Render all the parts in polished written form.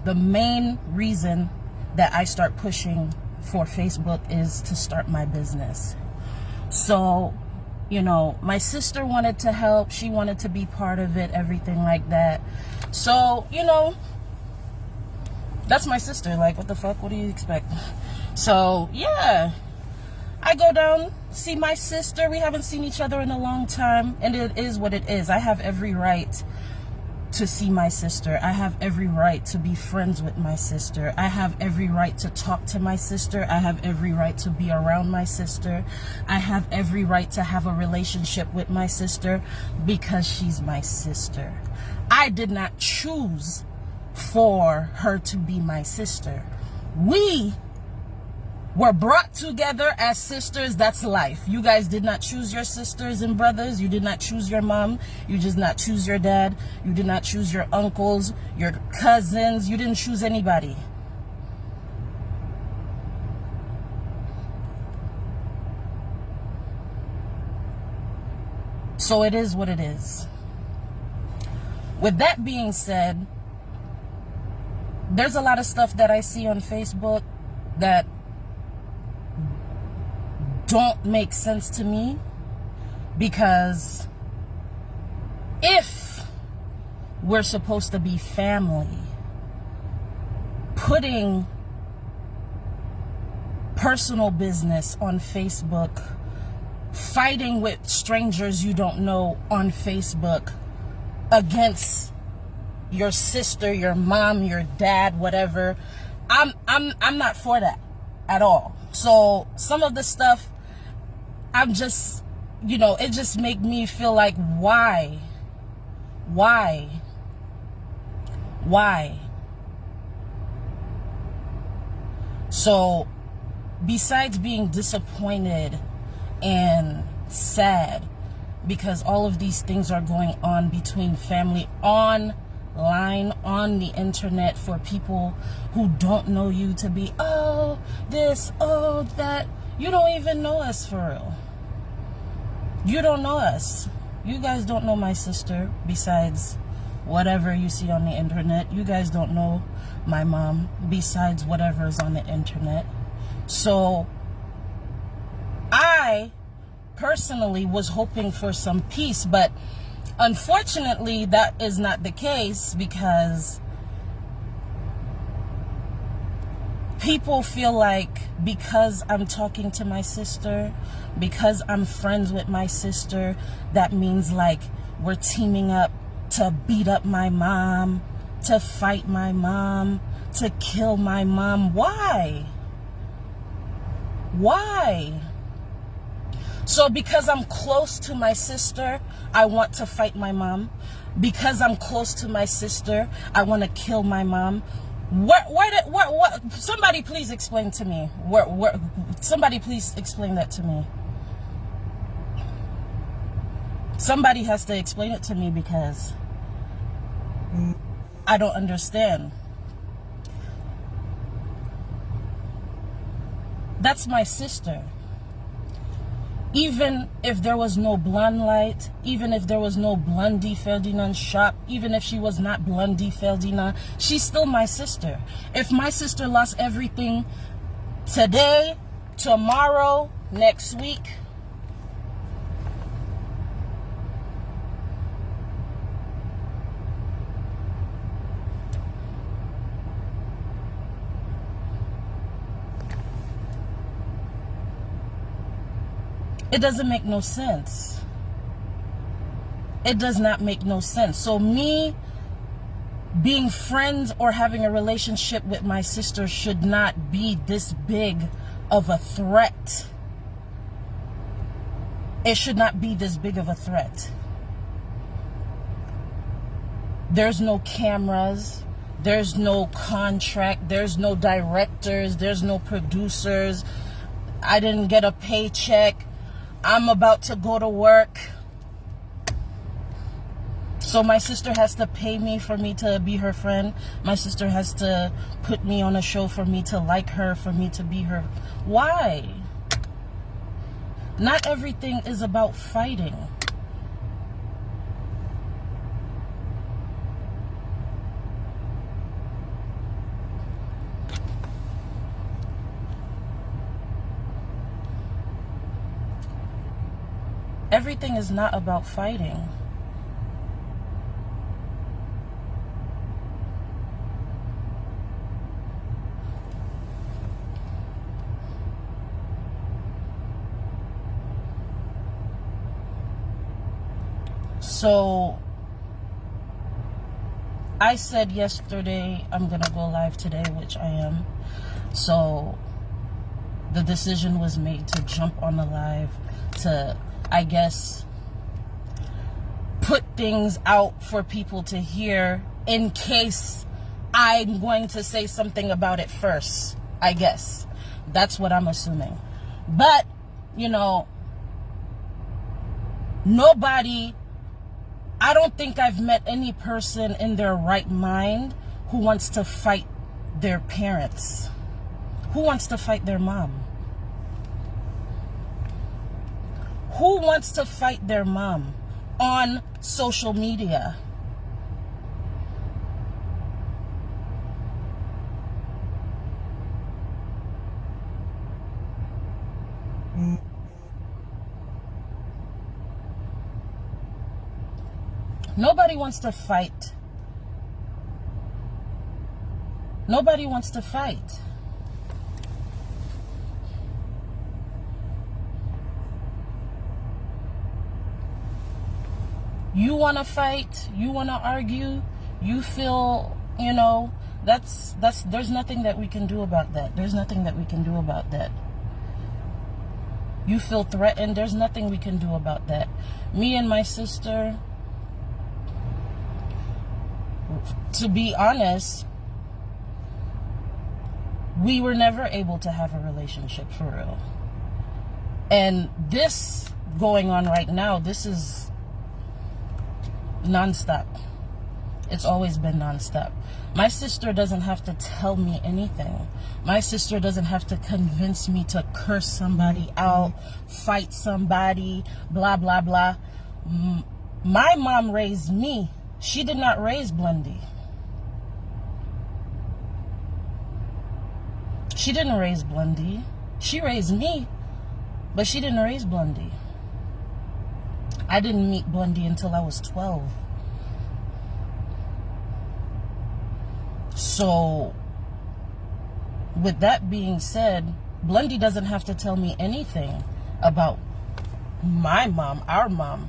the main reason that I start pushing for Facebook is to start my business. So, you know, my sister wanted to help. She wanted to be part of it, everything like that. So, you know, that's my sister. Like, what the fuck? What do you expect? So, yeah. I go down, see my sister. We haven't seen each other in a long time. And it is what it is. I have every right to see my sister. I have every right to be friends with my sister. I have every right to talk to my sister. I have every right to be around my sister. I have every right to have a relationship with my sister because she's my sister. I did not choose for her to be my sister. We were brought together as sisters. That's life. You guys did not choose your sisters and brothers. You did not choose your mom. You did not choose your dad. You did not choose your uncles, your cousins. You didn't choose anybody. So it is what it is. With that being said, there's a lot of stuff that I see on Facebook that don't make sense to me, because if we're supposed to be family, putting personal business on Facebook, fighting with strangers you don't know on Facebook against your sister, your mom, your dad, whatever, I'm not for that at all. So some of the stuff, I'm just, you know, it just make me feel like, why? So besides being disappointed and sad because all of these things are going on between family online, on the internet, for people who don't know you to be, oh, this, oh, that. You don't even know us for real. You don't know us. You guys don't know my sister besides whatever you see on the internet. You guys don't know my mom besides whatever is on the internet. So I personally was hoping for some peace, but unfortunately that is not the case, because people feel like because I'm talking to my sister, because I'm friends with my sister, that means like we're teaming up to beat up my mom, to fight my mom, to kill my mom. Why? So because I'm close to my sister, I want to fight my mom. Because I'm close to my sister, I want to kill my mom. What? Somebody please explain to me. Somebody please explain that to me. Somebody has to explain it to me, because I don't understand. That's my sister. Even if there was no blonde light, even if there was no Blondie Ferdinand shop, even if she was not Blondie Ferdinand, she's still my sister. If my sister lost everything today, tomorrow, next week, it doesn't make no sense. It does not make no sense. So me being friends or having a relationship with my sister should not be this big of a threat. It should not be this big of a threat. There's no cameras. There's no contract. There's no directors. There's no producers. I didn't get a paycheck. I'm about to go to work. So my sister has to pay me for me to be her friend. My sister has to put me on a show for me to like her, for me to be her. Why? Not everything is about fighting. Everything is not about fighting. So I said yesterday I'm gonna go live today, which I am. So the decision was made to jump on the live to, I guess, put things out for people to hear in case I'm going to say something about it first, I guess. That's what I'm assuming. But, you know, nobody, I don't think I've met any person in their right mind who wants to fight their parents. Who wants to fight their mom? Who wants to fight their mom on social media? Nobody wants to fight. Nobody wants to fight. You want to fight, you want to argue, you feel, you know, that's there's nothing that we can do about that. There's nothing that we can do about that. You feel threatened, there's nothing we can do about that. Me and my sister, to be honest, we were never able to have a relationship for real. And this going on right now, this is nonstop. It's always been nonstop. My sister doesn't have to tell me anything. My sister doesn't have to convince me to curse somebody out, fight somebody, blah, blah, blah. My mom raised me. She did not raise Blondedy. She didn't raise Blondedy. She raised me, but she didn't raise Blondedy. I didn't meet Blondedy until I was 12. So, with that being said, Blondedy doesn't have to tell me anything about my mom, our mom.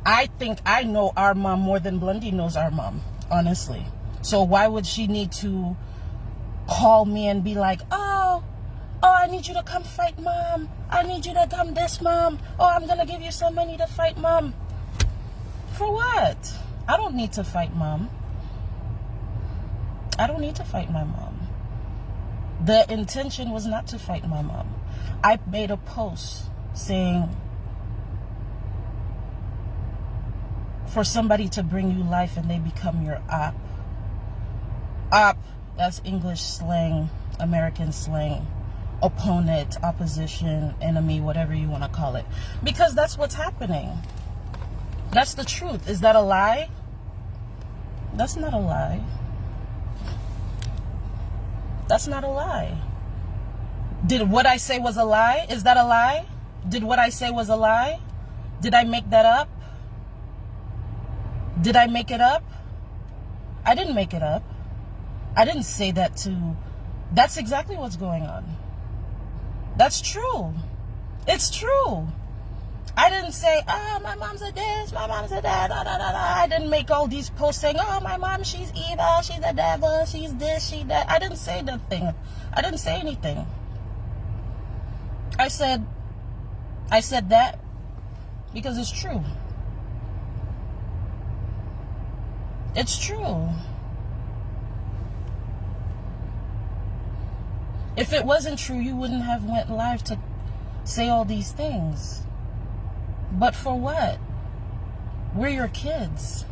I think I know our mom more than Blondedy knows our mom, honestly. So why would she need to call me and be like, oh, I need you to come fight mom. I need you to come this mom. Oh, I'm going to give you some money to fight mom. For what? I don't need to fight mom. I don't need to fight my mom. The intention was not to fight my mom. I made a post saying, for somebody to bring you life and they become your op. Op, that's English slang, American slang. Opponent, opposition, enemy, whatever you want to call it. Because that's what's happening. That's the truth. Is that a lie? That's not a lie. That's not a lie. Did what I say was a lie? Is that a lie? Did what I say was a lie? Did I make that up? Did I make it up? I didn't make it up. I didn't say that to... That's exactly what's going on. That's true. It's true. I didn't say, oh, my mom's a this, my mom's a that, da, da, da, da. I didn't make all these posts saying, oh, my mom, she's evil, she's the devil, she's this, she that. I didn't say nothing. I didn't say anything. I said that because it's true. It's true. If it wasn't true, you wouldn't have went live to say all these things. But for what? We're your kids.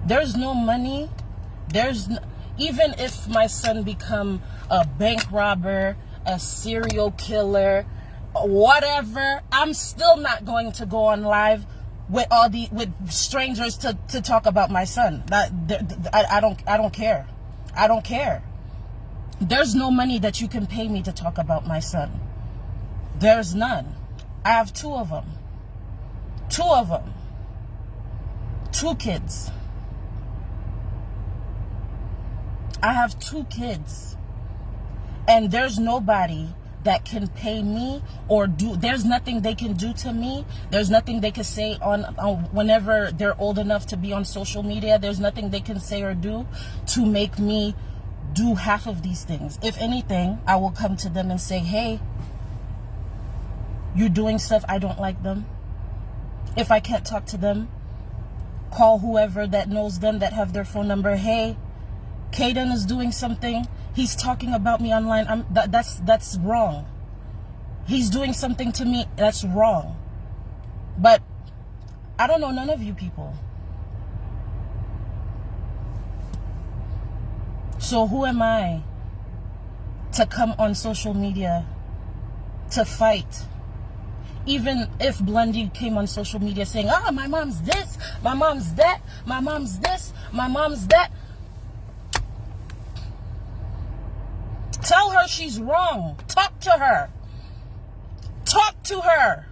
There's no money. Even if my son become a bank robber, a serial killer, whatever, I'm still not going to go on live with with strangers to talk about my son. I don't care. I don't care. There's no money that you can pay me to talk about my son. There's none. I have 2 of them. 2 of them. 2 kids. I have 2 kids. And there's nobody that can pay me or do, there's nothing they can do to me. There's nothing they can say on whenever they're old enough to be on social media. There's nothing they can say or do to make me do half of these things. If anything, I will come to them and say, hey, you're doing stuff, I don't like them. If I can't talk to them, call whoever that knows them, that have their phone number. Hey, Caden is doing something. He's talking about me online. That's wrong. He's doing something to me. That's wrong. But I don't know none of you people. So who am I to come on social media to fight? Even if Blondedy came on social media saying, oh, my mom's this, my mom's that, my mom's this, my mom's that. Tell her she's wrong. Talk to her. Talk to her.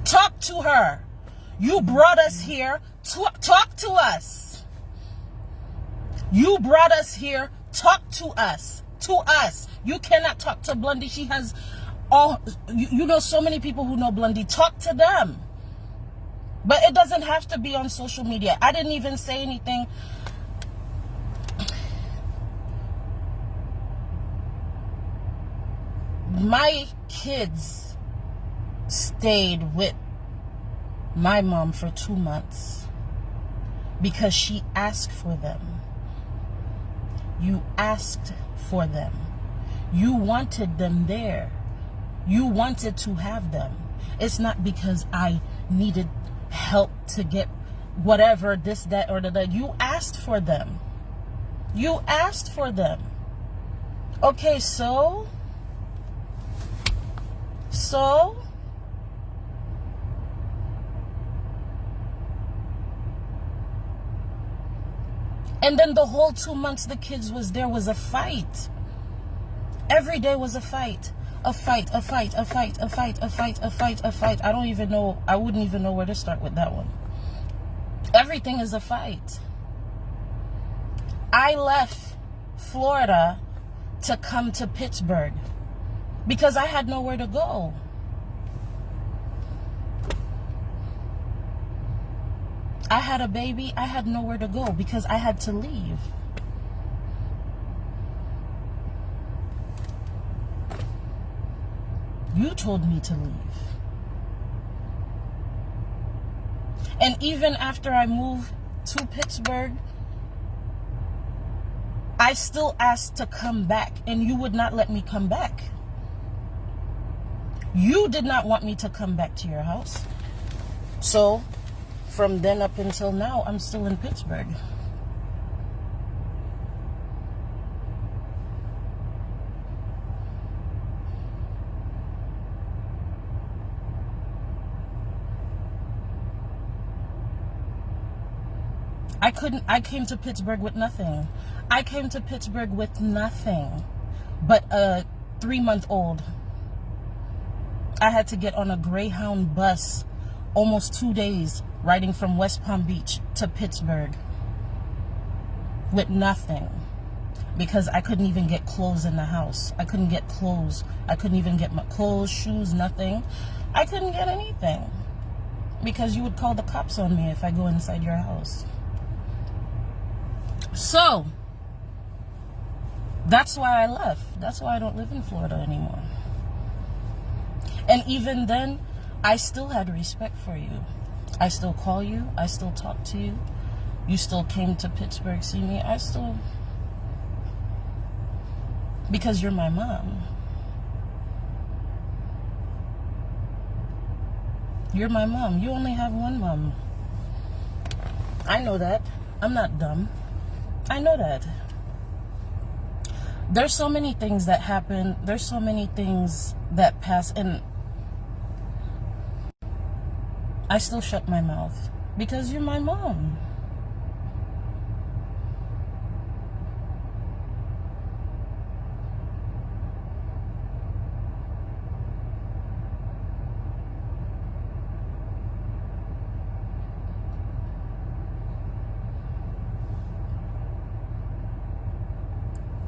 Talk to her. You brought us here. Talk to us. You brought us here. Talk to us. To us. You cannot talk to Blondedy. She has all, you know so many people who know Blondedy. Talk to them. But it doesn't have to be on social media. I didn't even say anything. My kids stayed with my mom for 2 months because she asked for them. You asked for them. You wanted them there. You wanted to have them. It's not because I needed help to get whatever, this, that, or that. You asked for them. You asked for them. Okay, so... And then the whole 2 months the kids was there was a fight. Every day was a fight. A fight, a fight, a fight, a fight, a fight, a fight, a fight. I don't even know, I wouldn't even know where to start with that one. Everything is a fight. I left Florida to come to Pittsburgh because I had nowhere to go. I had a baby. I had nowhere to go because I had to leave. You told me to leave. And even after I moved to Pittsburgh, I still asked to come back, and you would not let me come back. You did not want me to come back to your house. So, from then up until now, I'm still in Pittsburgh. I came to Pittsburgh with nothing. I came to Pittsburgh with nothing but a 3-month-old. I had to get on a Greyhound bus almost 2 days riding from West Palm Beach to Pittsburgh with nothing because I couldn't even get clothes in the house. I couldn't get clothes. I couldn't even get my clothes, shoes, nothing. I couldn't get anything because you would call the cops on me if I go inside your house. So, that's why I left. That's why I don't live in Florida anymore. And even then, I still had respect for you. I still call you. I still talk to you. You still came to Pittsburgh, see me. I still... Because you're my mom. You're my mom. You only have one mom. I know that. I'm not dumb. I know that. There's so many things that happen. There's so many things that pass, and I still shut my mouth because you're my mom.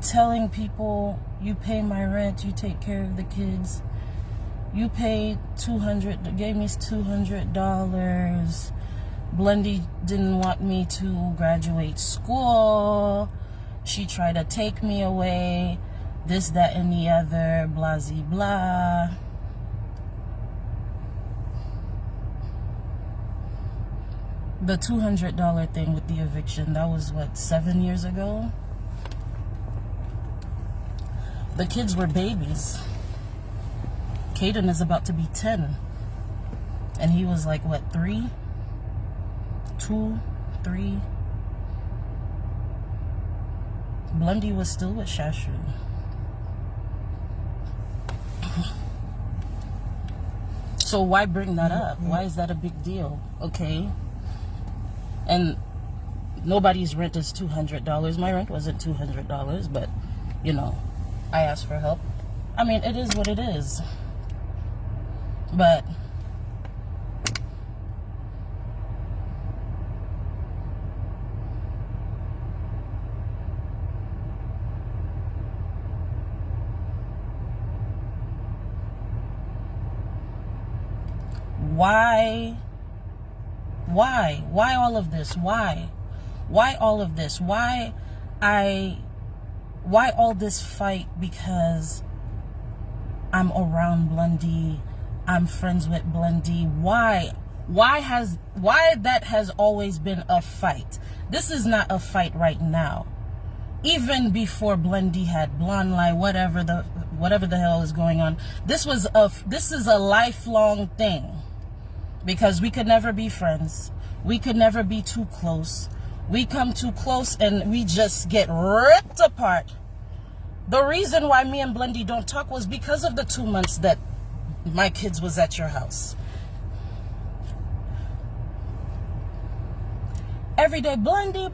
telling people, you pay my rent, you take care of the kids. You paid $200, gave me $200. Blondie didn't want me to graduate school. She tried to take me away. This, that, and the other, blah, blah. The $200 thing with the eviction, that was what, 7 years ago? The kids were babies. Caden is about to be 10. And he was like, what, 3? 2, 3. Blondie was still with Shashu. So why bring that up? Why is that a big deal? Okay. And nobody's rent is $200. My rent wasn't $200, but, you know, I asked for help. I mean, it is what it is. But why all of this? Why all of this? Why all this fight? Because I'm around Blondie, I'm friends with Blondie. Why that has always been a fight? This is not a fight right now. Even before Blondie had blonde lie, whatever the hell is going on, this is a lifelong thing. Because we could never be friends. We could never be too close. We come too close and we just get ripped apart. The reason why me and Blondie don't talk was because of the 2 months that my kids was at your house. Every day, Blondie. The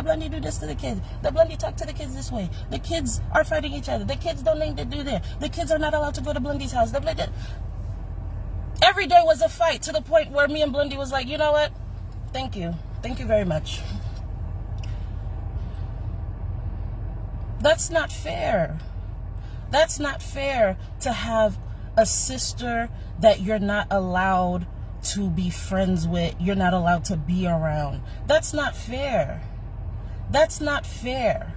Blondie do this to the kids. The Blondie talk to the kids this way. The kids are fighting each other. The kids don't need to do that. The kids are not allowed to go to Blondie's house. Every day was a fight, to the point where me and Blondie was like, you know what? Thank you. Thank you very much. That's not fair. That's not fair to have a sister that you're not allowed to be friends with, you're not allowed to be around. That's not fair. That's not fair.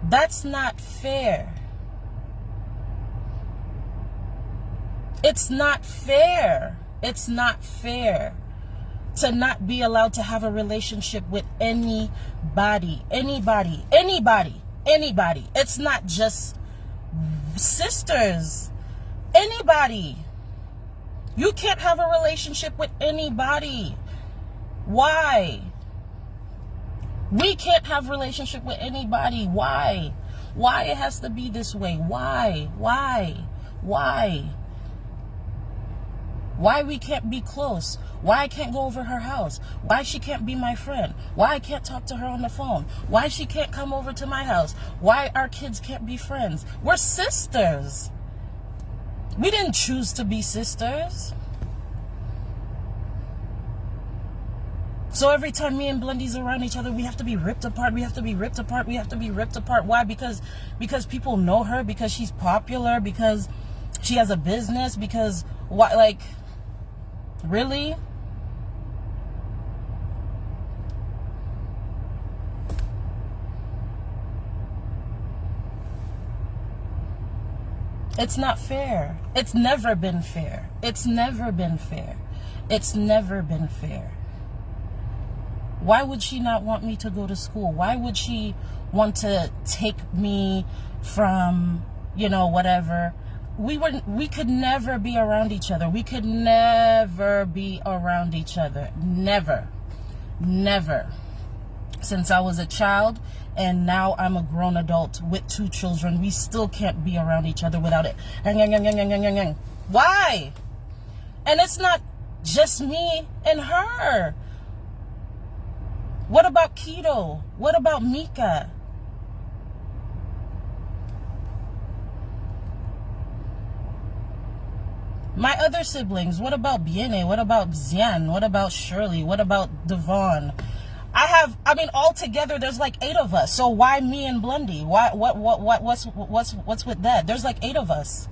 That's not fair. It's not fair. It's not fair to not be allowed to have a relationship with anybody. It's not just sisters. Anybody. You can't have a relationship with anybody. Why? We can't have a relationship with anybody. Why? Why it has to be this way? Why? Why we can't be close? Why I can't go over her house? Why she can't be my friend? Why I can't talk to her on the phone? Why she can't come over to my house? Why our kids can't be friends? We're sisters. We didn't choose to be sisters. So every time me and Blondie's around each other, we have to be ripped apart. We have to be ripped apart. We have to be ripped apart. Why? Because people know her, because she's popular, because she has a business, because why? Like, really? It's not fair. It's never been fair. It's never been fair. It's never been fair. Why would she not want me to go to school? Why would she want to take me from, you know, whatever? We could never be around each other. We could never be around each other. Never. Never. Since I was a child, and now I'm a grown adult with 2 children, we still can't be around each other without it. Why? And it's not just me and her. What about Keto? What about Mika? My other siblings, what about Byen? What about Janm? What about Shirley? What about Devon? I mean, all together, there's like 8 of us. So why me and Blondedy? What's with that? There's like 8 of us.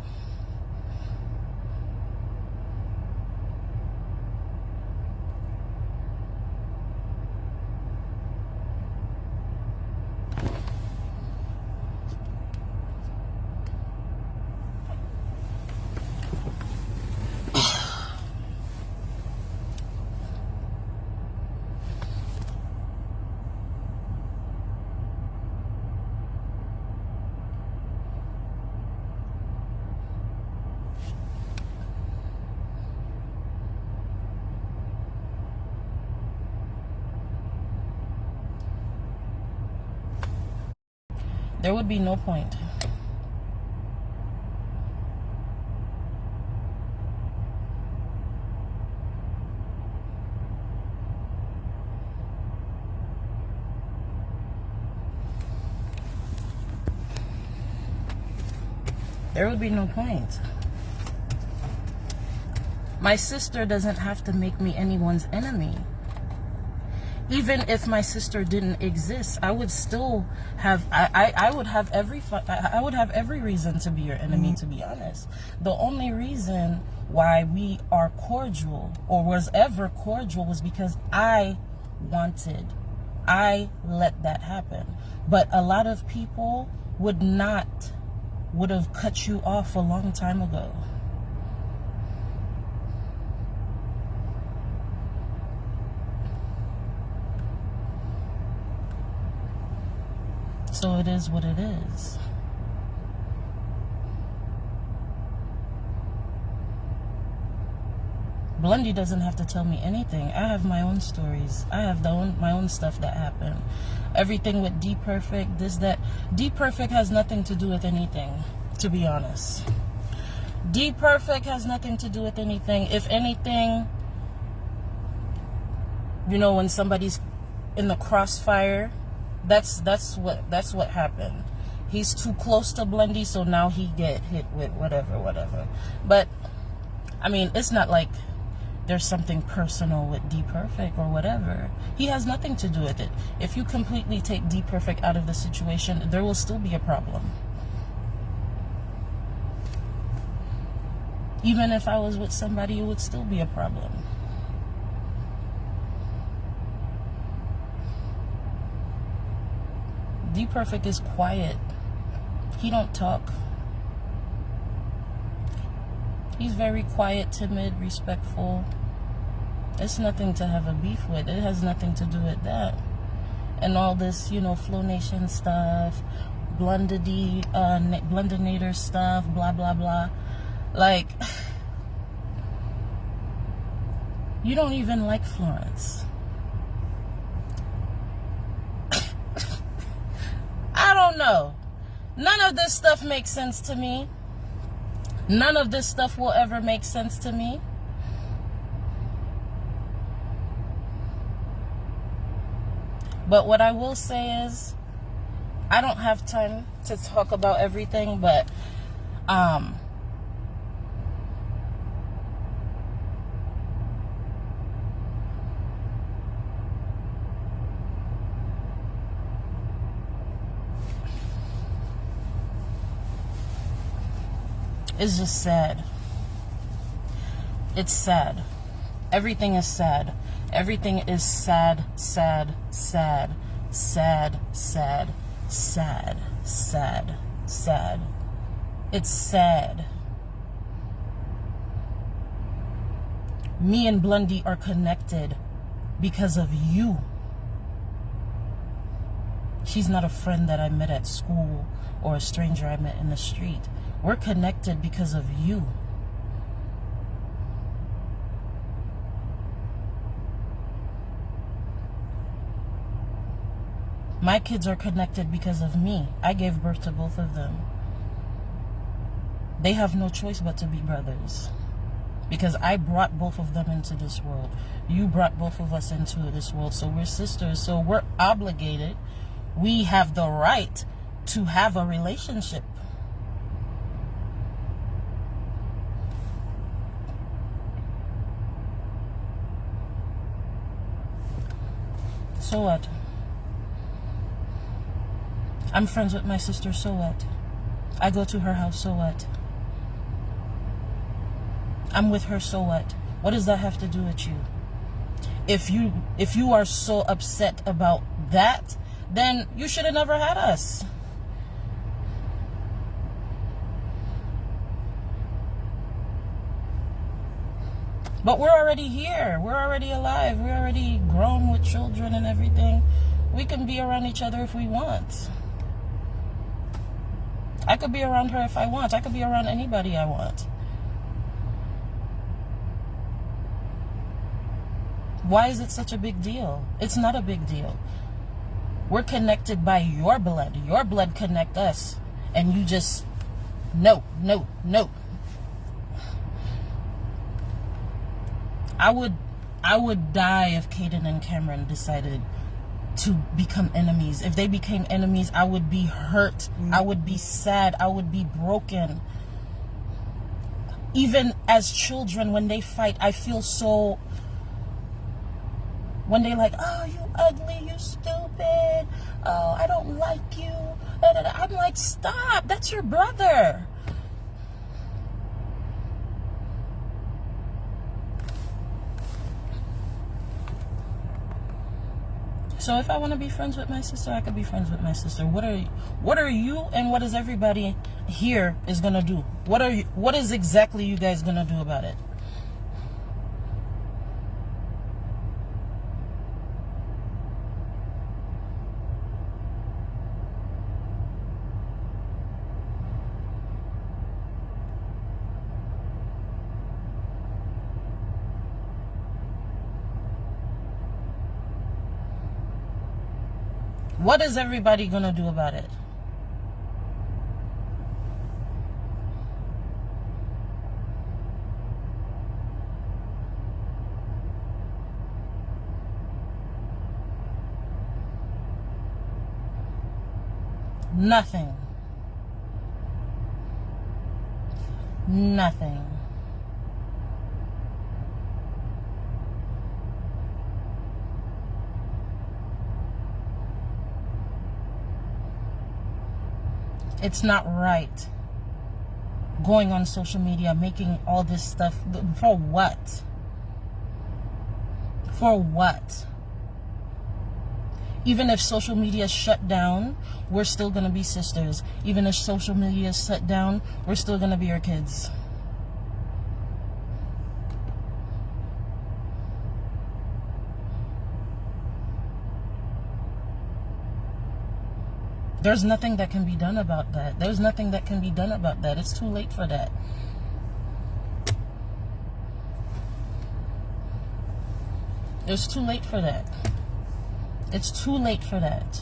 There would be no point. There would be no point. My sister doesn't have to make me anyone's enemy. Even if my sister didn't exist, I would still have I would have every reason to be your enemy, to be honest. The only reason why we are cordial or was ever cordial was because I let that happen. But a lot of people would have cut you off a long time ago. So it is what it is. Blondedy doesn't have to tell me anything. I have my own stories. I have my own stuff that happened. Everything with D Perfect, this, that. D Perfect has nothing to do with anything, to be honest. D Perfect has nothing to do with anything. If anything, you know, when somebody's in the crossfire, that's what happened. He's too close to Blondedy, so now he get hit with whatever. But I mean, it's not like there's something personal with D Perfect or whatever. He has nothing to do with it. If you completely take D Perfect out of the situation, there will still be a problem. Even if I was with somebody, it would still be a problem. D Perfect is quiet. He don't talk. He's very quiet, timid, respectful. It's nothing to have a beef with. It has nothing to do with that. And all this, you know, Flow Nation stuff, Blondedy, Blondinator stuff, blah, blah, blah. Like, you don't even like Florence. I don't know. None of this stuff makes sense to me. None of this stuff will ever make sense to me. But what I will say is, I don't have time to talk about everything, but it's just sad. It's sad. Everything is sad. Everything is sad, sad, sad, sad, sad, sad, sad, sad. It's sad. Me and Blondedy are connected because of you. She's not a friend that I met at school or a stranger I met in the street. We're connected because of you. My kids are connected because of me. I gave birth to both of them. They have no choice but to be brothers. Because I brought both of them into this world. You brought both of us into this world. So we're sisters. So we're obligated. We have the right to have a relationship. So what? I'm friends with my sister, so what? I go to her house, so what? I'm with her, so what? What does that have to do with you? If you are so upset about that, then you should have never had us. But we're already here. We're already alive. We're already grown with children and everything. We can be around each other if we want. I could be around her if I want. I could be around anybody I want. Why is it such a big deal? It's not a big deal. We're connected by your blood. Your blood connect us. And you just, no. I would die if Kaden and Cameron decided to become enemies. If they became enemies, I would be hurt. I would be sad. I would be broken. Even as children, when they fight, I feel so... When they're like, oh, you ugly, you stupid. Oh, I don't like you. I'm like, stop. That's your brother. So if I want to be friends with my sister, I could be friends with my sister. What are you and what is everybody here is gonna do? What is exactly you guys gonna do about it? What is everybody gonna do about it? Nothing. Nothing. It's not right. Going on social media, making all this stuff. For what? For what? Even if social media is shut down, we're still going to be sisters. Even if social media is shut down, we're still going to be your kids. There's nothing that can be done about that. There's nothing that can be done about that. It's too late for that. It's too late for that. It's too late for that.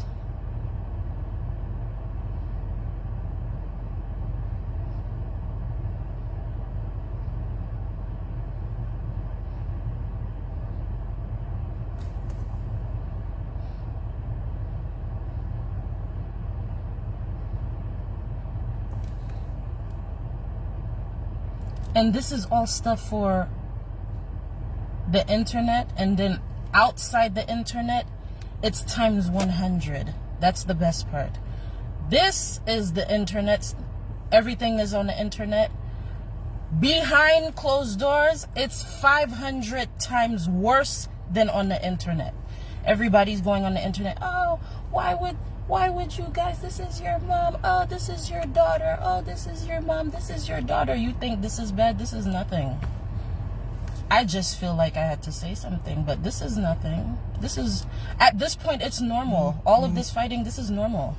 And this is all stuff for the internet, and then outside the internet, it's times 100. That's the best part. This is the internet. Everything is on the internet. Behind closed doors, it's 500 times worse than on the internet. Everybody's going on the internet. Oh, why would you guys? This is your mom. Oh, this is your daughter. Oh, this is your mom. This is your daughter. You think this is bad? This is nothing. I just feel like I had to say something, but this is nothing. This is, at this point, it's normal. All of this fighting, this is normal.